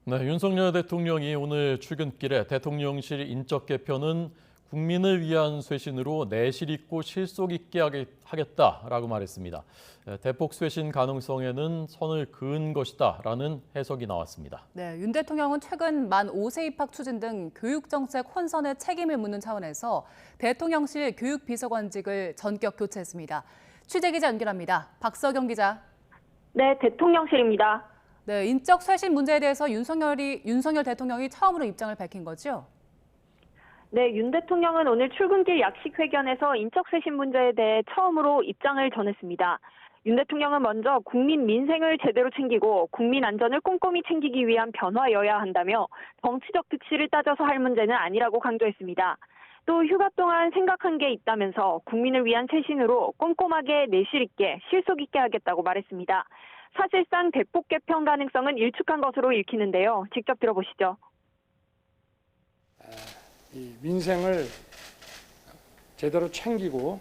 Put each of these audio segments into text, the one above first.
네, 윤석열 대통령이 오늘 출근길에 대통령실 인적 개편은 국민을 위한 쇄신으로 내실 있고 실속 있게 하겠다라고 말했습니다. 대폭 쇄신 가능성에는 선을 그은 것이다라는 해석이 나왔습니다. 네, 윤 대통령은 최근 만 5세 입학 추진 등 교육 정책 혼선의 책임을 묻는 차원에서 대통령실 교육비서관직을 전격 교체했습니다. 취재기자 연결합니다. 박서경 기자. 네, 대통령실입니다. 네, 인적 쇄신 문제에 대해서 윤석열 대통령이 처음으로 입장을 밝힌 거죠? 네, 윤 대통령은 오늘 출근길 약식 회견에서 인적 쇄신 문제에 대해 처음으로 입장을 전했습니다. 윤 대통령은 먼저 국민 민생을 제대로 챙기고 국민 안전을 꼼꼼히 챙기기 위한 변화여야 한다며 정치적 득실을 따져서 할 문제는 아니라고 강조했습니다. 또 휴가 동안 생각한 게 있다면서 국민을 위한 쇄신으로 꼼꼼하게 내실 있게 실속 있게 하겠다고 말했습니다. 사실상 대폭 개편 가능성은 일축한 것으로 읽히는데요. 직접 들어보시죠. 이 민생을 제대로 챙기고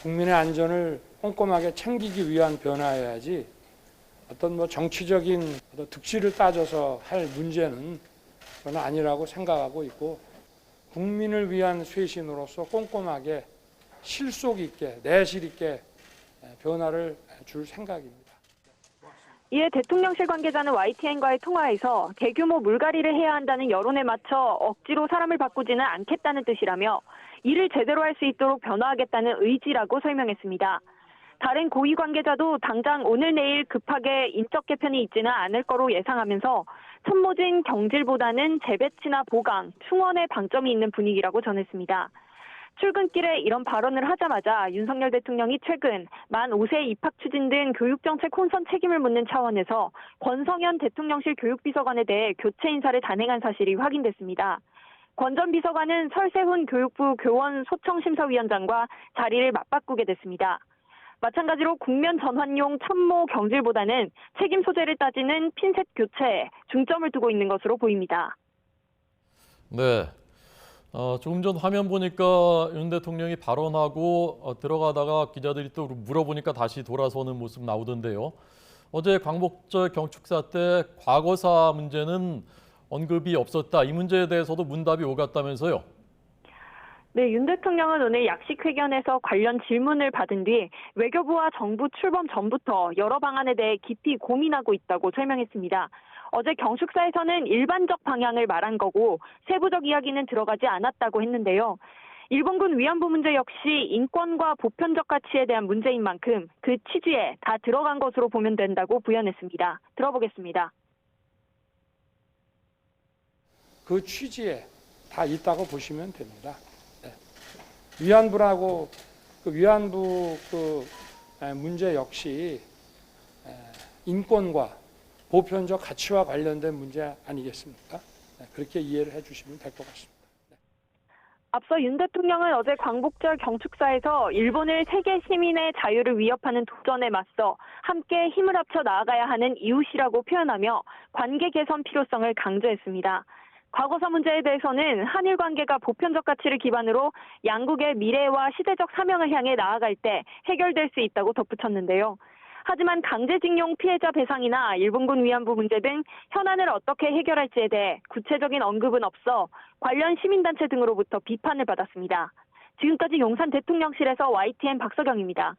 국민의 안전을 꼼꼼하게 챙기기 위한 변화여야지 어떤 정치적인 득실을 따져서 할 문제는 저는 아니라고 생각하고 있고 국민을 위한 쇄신으로서 꼼꼼하게 실속 있게 내실 있게 변화를 줄 생각입니다. 이에 대통령실 관계자는 YTN과의 통화에서 대규모 물갈이를 해야 한다는 여론에 맞춰 억지로 사람을 바꾸지는 않겠다는 뜻이라며 일을 제대로 할 수 있도록 변화하겠다는 의지라고 설명했습니다. 다른 고위 관계자도 당장 오늘 내일 급하게 인적 개편이 있지는 않을 거로 예상하면서 천모진 경질보다는 재배치나 보강, 충원에 방점이 있는 분위기라고 전했습니다. 출근길에 이런 발언을 하자마자 윤석열 대통령이 최근 만 5세 입학 추진 등 교육정책 혼선 책임을 묻는 차원에서 권성현 대통령실 교육비서관에 대해 교체 인사를 단행한 사실이 확인됐습니다. 권 전 비서관은 설세훈 교육부 교원 소청심사위원장과 자리를 맞바꾸게 됐습니다. 마찬가지로 국면 전환용 참모 경질보다는 책임 소재를 따지는 핀셋 교체에 중점을 두고 있는 것으로 보입니다. 네. 조금 전 화면 보니까 윤 대통령이 발언하고 들어가다가 기자들이 또 물어보니까 다시 돌아서는 모습 나오던데요. 어제 광복절 경축사 때 과거사 문제는 언급이 없었다. 이 문제에 대해서도 문답이 오갔다면서요. 네, 윤 대통령은 오늘 약식 회견에서 관련 질문을 받은 뒤 외교부와 정부 출범 전부터 여러 방안에 대해 깊이 고민하고 있다고 설명했습니다. 어제 경축사에서는 일반적 방향을 말한 거고 세부적 이야기는 들어가지 않았다고 했는데요. 일본군 위안부 문제 역시 인권과 보편적 가치에 대한 문제인 만큼 그 취지에 다 들어간 것으로 보면 된다고 부연했습니다. 들어보겠습니다. 그 취지에 다 있다고 보시면 됩니다. 네. 위안부라고 위안부 문제 역시 인권과 보편적 가치와 관련된 문제 아니겠습니까? 네, 그렇게 이해를 해주시면 될 것 같습니다. 네. 앞서 윤 대통령은 어제 광복절 경축사에서 일본을 세계 시민의 자유를 위협하는 도전에 맞서 함께 힘을 합쳐 나아가야 하는 이웃이라고 표현하며 관계 개선 필요성을 강조했습니다. 과거사 문제에 대해서는 한일 관계가 보편적 가치를 기반으로 양국의 미래와 시대적 사명을 향해 나아갈 때 해결될 수 있다고 덧붙였는데요. 하지만 강제징용 피해자 배상이나 일본군 위안부 문제 등 현안을 어떻게 해결할지에 대해 구체적인 언급은 없어 관련 시민단체 등으로부터 비판을 받았습니다. 지금까지 용산 대통령실에서 YTN 박서경입니다.